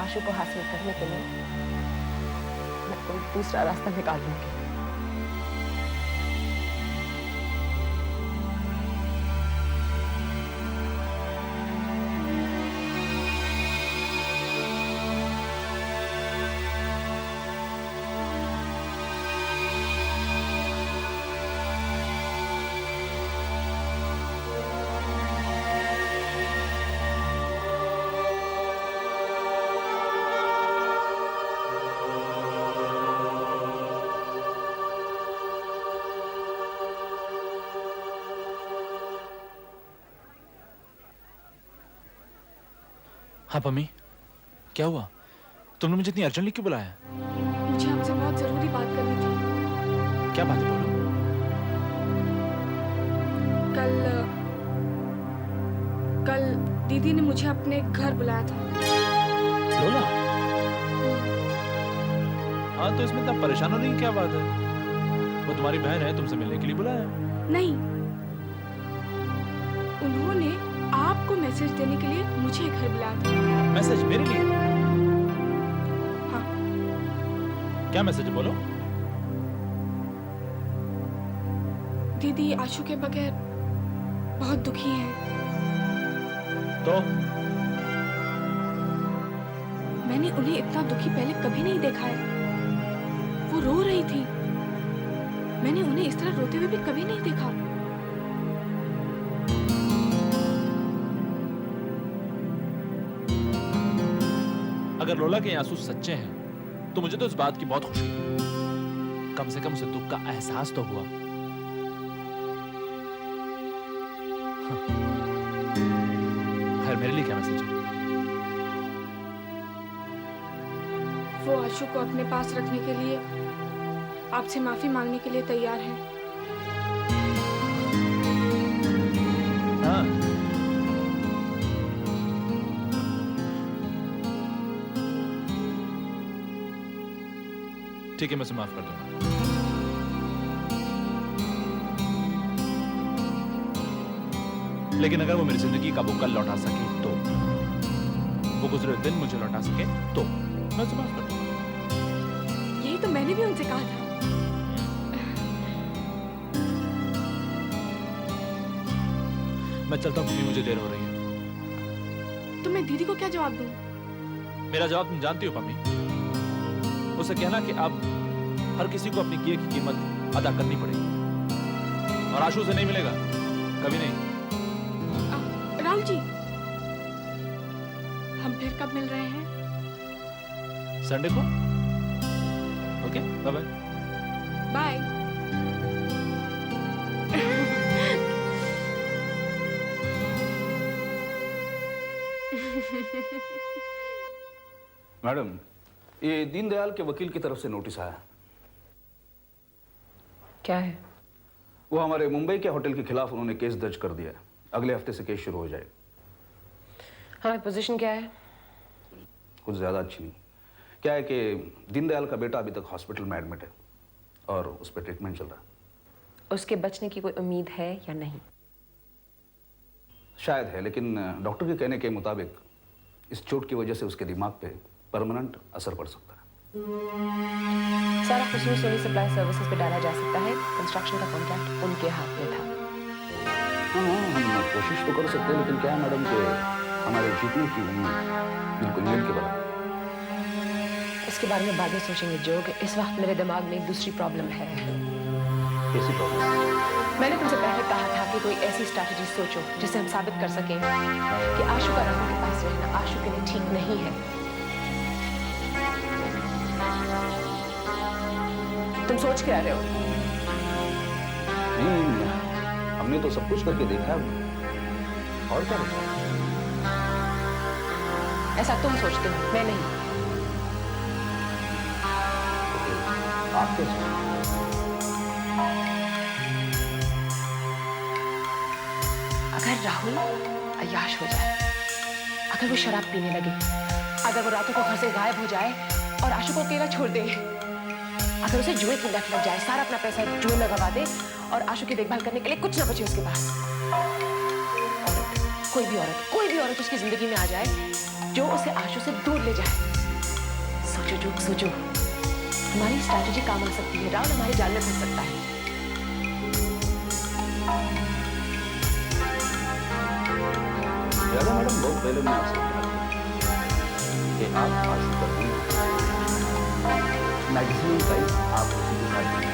आशु को हासिल करने के लिए मैं कोई दूसरा रास्ता निकाल लूंगी। हाँ पम्मी, क्या हुआ? तुमने मुझे इतनी अर्जेंटली क्यों बुलाया? मुझे आपसे बहुत जरूरी बात करनी थी। क्या बात है, बोलो। कल दीदी ने मुझे अपने घर बुलाया था। लोला? हाँ तो इसमें इतना परेशान होने की क्या बात है? वो तुम्हारी बहन है, तुमसे मिलने के लिए बुलाया। नहीं, उन्होंने आपको मैसेज देने के लिए मुझे घर बुलाया था। मैसेज मेरे लिए? हाँ। क्या मैसेज है, बोलो। दीदी आशु के बगैर बहुत दुखी हैं। तो मैंने उन्हें इतना दुखी पहले कभी नहीं देखा है। वो रो रही थी। मैंने उन्हें इस तरह रोते हुए भी कभी नहीं देखा। अगर लोला के आंसू सच्चे हैं तो मुझे तो इस बात की बहुत खुशी है। कम से कम उसे दुख का एहसास तो हुआ। खैर, मेरे लिए क्या मैसेज है? वो आशु को अपने पास रखने के लिए आपसे माफी मांगने के लिए तैयार है। हाँ। ठीक है, मैं उसे माफ कर दूंगा। लेकिन अगर वो मेरी जिंदगी का वो कल लौटा सके तो, वो गुजरे दिन मुझे लौटा सके तो मैं उसे माफ कर दूंगा। यही तो मैंने भी उनसे कहा था। मैं चलता हूँ क्योंकि मुझे देर हो रही है। तो मैं दीदी को क्या जवाब दूं? मेरा जवाब तुम जानती हो पम्मी। उसे कहना कि अब हर किसी को अपनी किए की कीमत अदा करनी पड़ेगी और आशु से नहीं मिलेगा, कभी नहीं। राहुल जी, हम फिर कब मिल रहे हैं? संडे को। Okay, bye bye. Bye. Madam, ये दीनदयाल के वकील की तरफ से नोटिस आया। क्या है? वो हमारे मुंबई के होटल के खिलाफ उन्होंने केस दर्ज कर दिया है। अगले हफ्ते से केस शुरू हो जाएगा। हाँ, पोजीशन क्या है? कुछ ज्यादा अच्छी नहीं। क्या है कि दीनदयाल का बेटा अभी तक हॉस्पिटल में एडमिट है और उस पर ट्रीटमेंट चल रहा है। उसके बचने की कोई उम्मीद है या नहीं? शायद है, लेकिन डॉक्टर के कहने के मुताबिक इस चोट की वजह से उसके दिमाग पे परमानेंट असर पड़ सकता है। सारा कसूर सोनी सप्लाई सर्विसेज पे डाला जा सकता है। कंस्ट्रक्शन का कॉन्ट्रैक्ट उनके हाथ में था। हाँ, हम कोशिश तो कर सकते हैं, लेकिन क्या है मैडम कि हमारे जीतने की उम्मीद बिल्कुल नील के बराबर। इसके बारे में बाद में सोचेंगे जोग। इस वक्त मेरे दिमाग में एक दूसरी प्रॉब्लम है। कैसी प्रॉब्लम? मैंने तुमसे पहले कहा था कि कोई ऐसी स्ट्रैटेजी सोचो जिससे हम साबित कर सकें कि आशु का राहुल के पास रहना आशु के लिए ठीक नहीं है। तुम सोच क्या रहे हो? नहीं, हमने तो सब कुछ करके देखा है, और क्या बचा? ऐसा तुम सोचते हो, मैं नहीं। आप क्या सोचते हैं? अगर राहुल अय्याश हो जाए, अगर वो शराब पीने लगे, अगर वो रातों को घर से गायब हो जाए और आशु को अकेला छोड़ दे, अगर उसे जुए की लत लग जाए, सारा अपना पैसा जुए में गवा दे और आशु की देखभाल करने के लिए कुछ ना बचे उसके पास, कोई भी औरत उसकी जिंदगी में आ जाए जो उसे आशु से दूर ले जाए। सोचो जो सोचो, हमारी स्ट्रैटेजी काम आ सकती है, राहुल हमारे जाल में फंस सकता है। यादा मैडम, बहुत पहले मैं आपसे कहा कि आप आशु कर दें, मैक्सिमम टाइम आप उसी के साथ दें।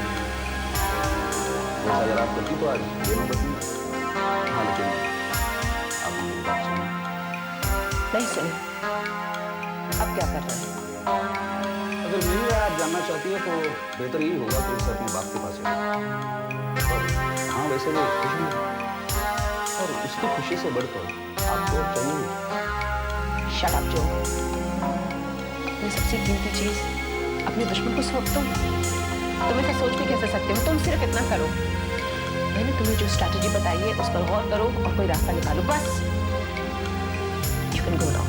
वैसा अगर आप करती तो आज ये नौबत नहीं। हाँ, लेकिन आप मेरी बात सुनिए। नहीं सुनी, अब क्या कर रहे हैं? अगर मेरी राय आप जानना चाहती है तो बेहतर यही होगा कि उसे अपने बाप के पास ले। और हाँ, वैसे वो खुश भी है और उसकी खुशी से बढ़कर आपको और चाहिए। शट अप जो। मैं सबसे कीमती चीज अपने दुश्मन को सौंप दूं? तुम ऐसा सोच भी कैसे सकते हो? तुम सिर्फ इतना करो, मैंने तुम्हें जो स्ट्रैटेजी बताई है उस पर गौर करो और कोई रास्ता निकालो, बस। You can go now.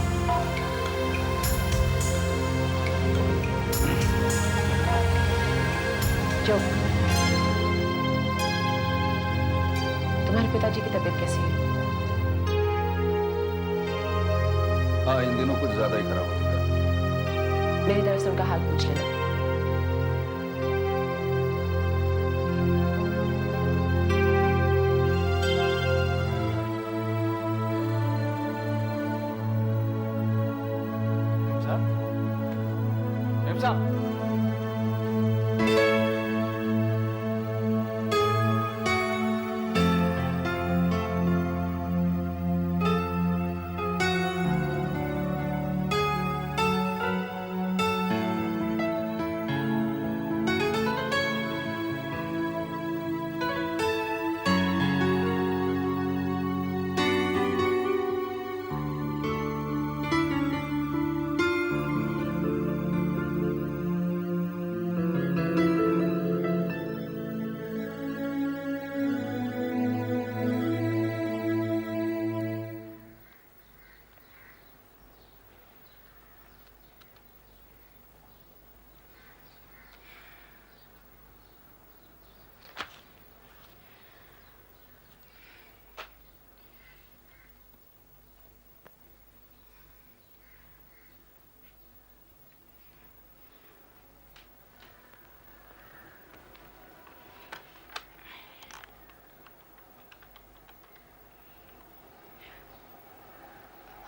जो तुम्हारे पिताजी की तबीयत कैसी है? हाँ, इन दिनों कुछ ज्यादा ही खराब होती है। मेरी तरफ से उनका हाल पूछ लेना।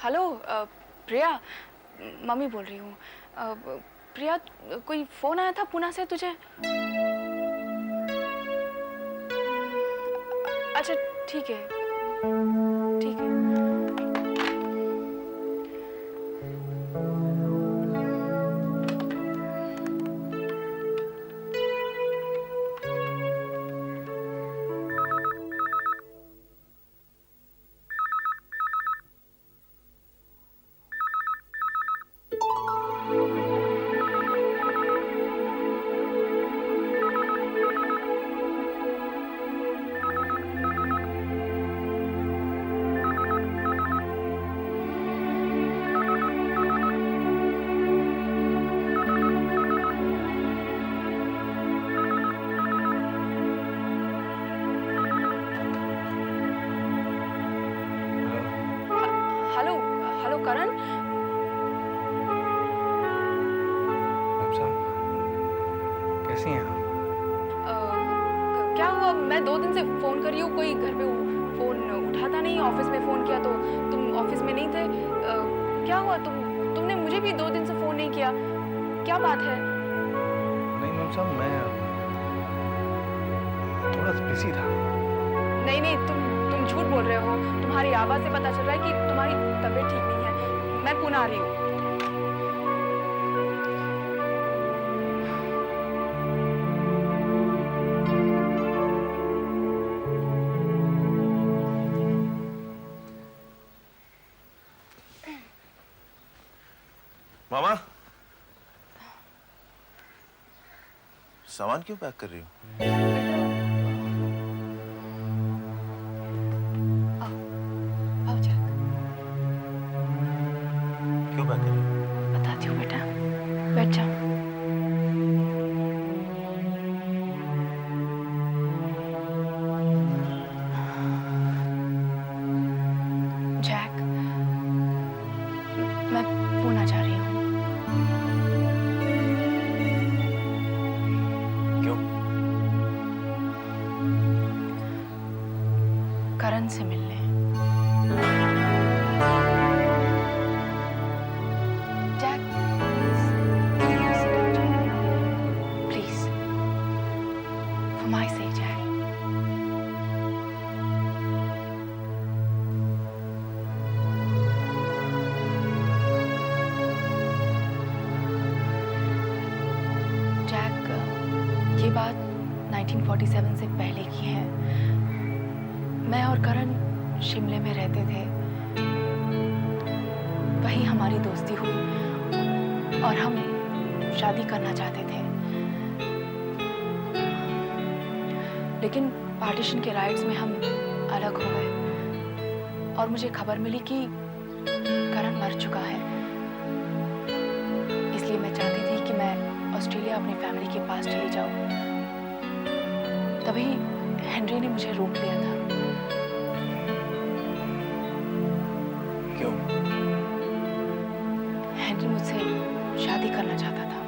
हेलो प्रिया, मम्मी बोल रही हूँ। प्रिया, कोई फोन आया था पुणे से तुझे? अच्छा ठीक है, ठीक है। हेलो हेलो करण। कैसी हैं आप? क्या हुआ? मैं 2 दिन से फोन कर रही हूँ, कोई घर पे फोन उठाता नहीं। ऑफिस में फोन किया तो तुम ऑफिस में नहीं थे। क्या हुआ? तुमने मुझे भी 2 दिन से फोन नहीं किया, क्या बात है? नहीं मैम साहब, मैं थोड़ा बिजी था। नहीं नहीं, तुम झूठ बोल रहे हो। तुम्हारी आवाज से पता चल रहा है कि तुम्हारी तबीयत ठीक नहीं है। मैं पुणे आ रही हूँ। मामा, सामान क्यों पैक कर रही हो? आओ जरा, क्यों पैक कर रही हो? बताती हूँ बेटा, बैठ जा। जय, पूना जा रही हूँ। क्यों? करण से मिलने। Jack, please, for my sake, Jack. Jack, ये बात 1947 से पहले की है। मैं और करण शिमले में रहते थे। वहीं हमारी दोस्ती हुई और हम शादी करना चाहते थे। लेकिन पार्टीशन के राइट्स में हम अलग हो गए और मुझे खबर मिली कि करण मर चुका है। इसलिए मैं चाहती थी कि मैं ऑस्ट्रेलिया अपनी फैमिली के पास चली जाऊं। तभी हेनरी ने मुझे रोक लिया था। क्यों? हेनरी मुझसे शादी करना चाहता था।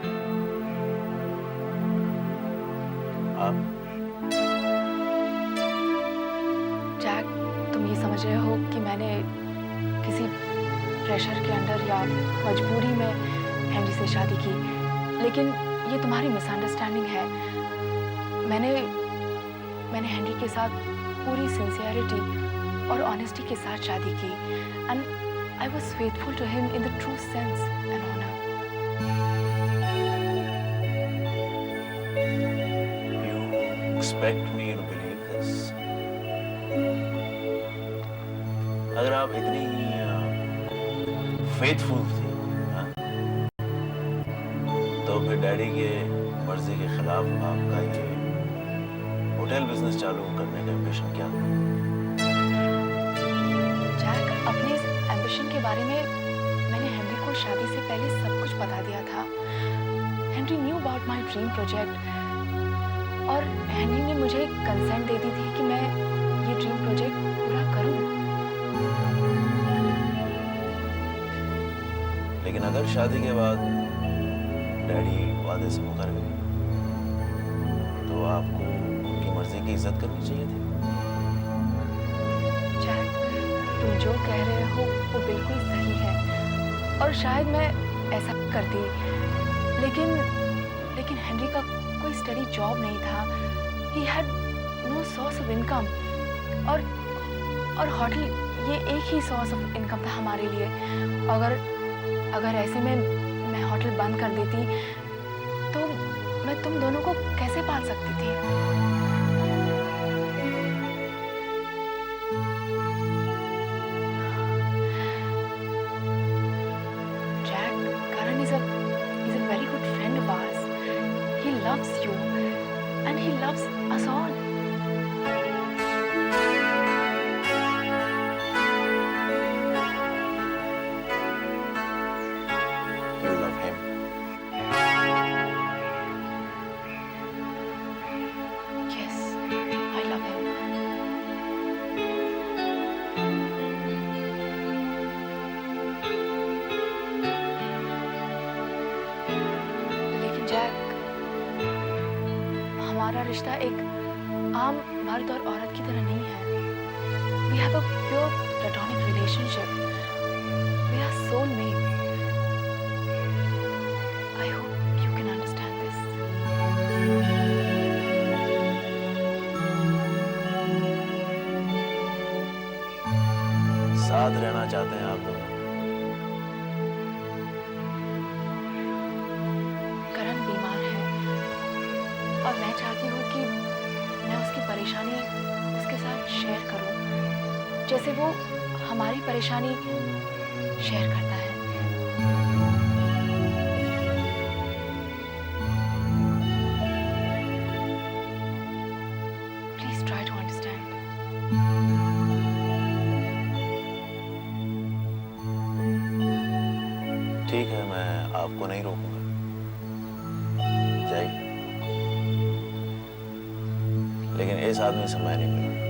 आप? जैक, तुम ये समझ रहे हो कि मैंने किसी प्रेशर के अंडर या मजबूरी में हेनरी से शादी की, लेकिन ये तुम्हारी मिसअंडरस्टैंडिंग है। मैंने हेनरी के साथ पूरी सिंसियरिटी और ऑनेस्टी के साथ शादी की and I was faithful to him in the true sense and honour. You expect me to believe this? अगर आप इतनी फेथफुल थी, हाँ? तो फिर डैडी के मर्जी के खिलाफ आपका ये होटल बिजनेस चालू करने का एम्बिशन क्या था? जैक, अपने इस एम्बिशन के बारे में मैंने हेनरी को शादी से पहले सब कुछ बता दिया था। Henry knew about my dream project और हेनरी ने मुझे कंसेंट दे दी थी कि मैं ये ड्रीम प्रोजेक्ट पूरा करूं। लेकिन अगर शादी के बाद डैडी वादे से मुकर गए तो आपको उनकी मर्जी की इज्जत करनी चाहिए थी। जैक, तुम जो कह रहे हो वो बिल्कुल सही है और शायद मैं ऐसा करती, लेकिन हेनरी का कोई स्टडी जॉब नहीं था। He had no source of income और होटल ये एक ही सोर्स ऑफ इनकम था हमारे लिए। अगर ऐसे में मैं होटल बंद कर देती तो मैं तुम दोनों को कैसे पाल सकती थी? Jack, Karan is a very good friend of ours. He loves you and he loves us all. You love him. Yes, I love him. लेकिन जैक, हमारा रिश्ता एक आम मर्द और औरत की तरह नहीं है। We have a pure platonic relationship. We are soulmates. I hope you can understand this. साथ रहना चाहते हैं आप दोनों? करण बीमार है और मैं चाहती हूँ कि मैं उसकी परेशानी उसके साथ शेयर करूँ, जैसे वो हमारी परेशानी शेयर करता है। Please try to understand. ठीक है, मैं आपको नहीं रोकूंगा। जाइए, लेकिन इस आदमी से मैं नहीं मिलूंगा।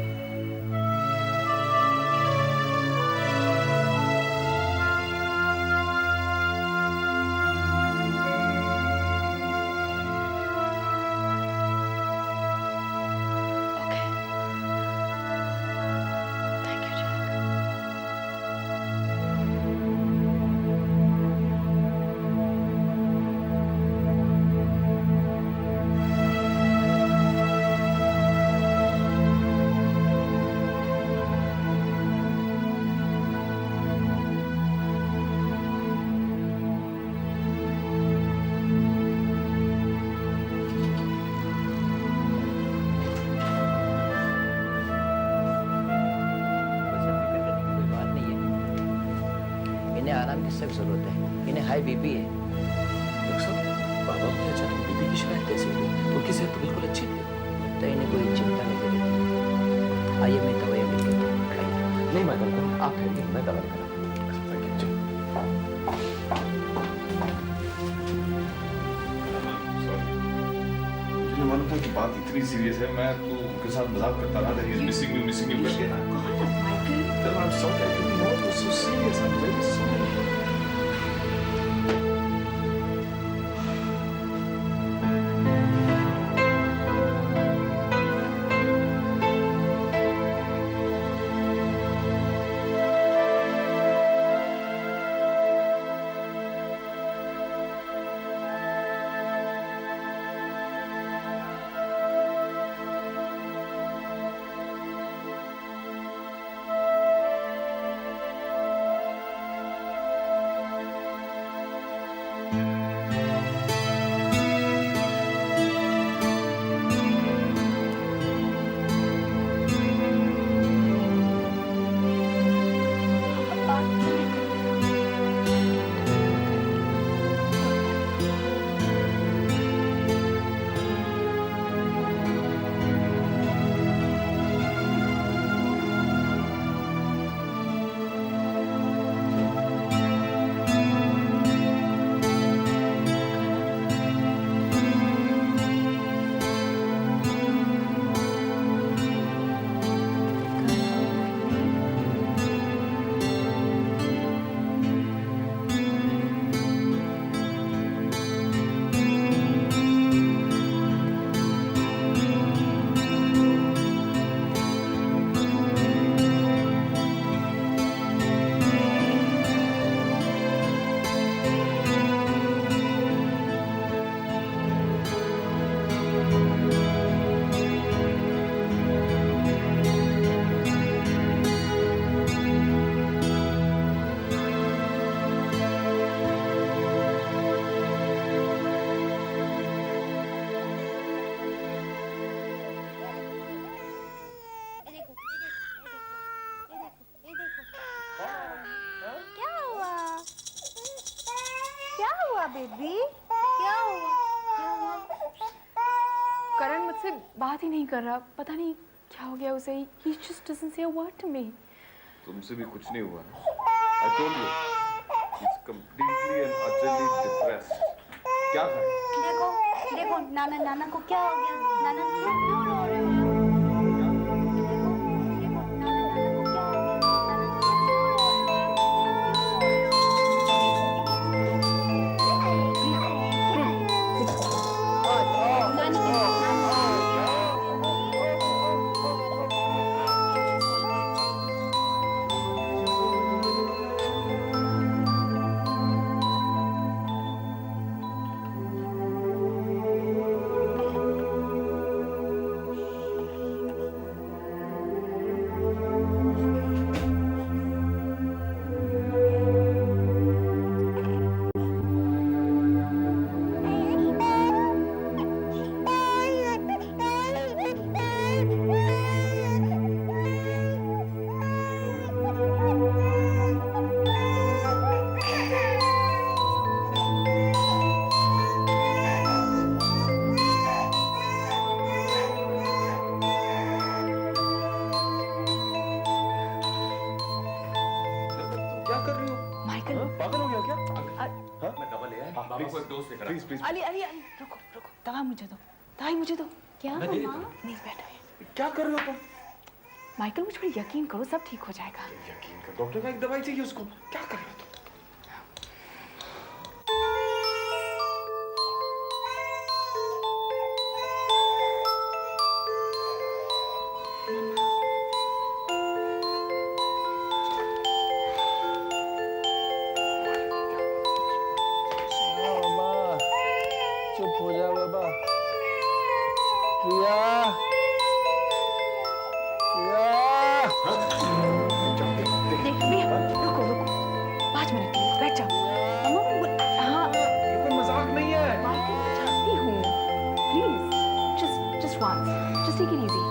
सख्त जरूरत है। इन्हें हाई बीपी है। डॉक्टर साहब, बाबा को अचानक बीपी की शिकायत कैसे हुई? उनकी सेहत तो बिल्कुल अच्छी थी। तो इन्हें कोई चिंता नहीं करेगी। आइए मैं दवाइयाँ लिख देता हूँ, खाइए। नहीं मैडम, आप ठहरिए, मैं दवा लेकर मुझे मालूम था कि बात इतनी सीरियस है। मैं तो उनके साथ मजाक करता रहा that he is missing you करके ना। Tell him I'm sorry. I didn't know it was so serious. I'm very sorry. Baby क्या हुआ? करण मुझसे बात ही नहीं कर रहा, पता नहीं क्या हो गया उसे। He just doesn't say a word to me. तुमसे भी कुछ नहीं हुआ ना? I told you, he's completely and utterly depressed. क्या था? देखो देखो नाना को क्या हो गया? नाना क्यों रो रहे हो? अली अली अली रुको रुको, दवा मुझे दो, दवाई मुझे दो। क्या मैं दे देता मामा? नहीं बैठो, क्या कर रहे हो तुम? माइकल मुझ पर यकीन करो, सब ठीक हो जाएगा। यकीन कर, डॉक्टर का एक दवाई चाहिए उसको। क्या कर रहे हो तुम? चुप हो जा बाबा। प्रिया, देख भैया, रुको रुको, 5 मिनट के लिए बैठ जाओ। हाँ ये कोई मजाक नहीं है। माइकल, मैं चाहती हूँ, please, just once, just take it easy.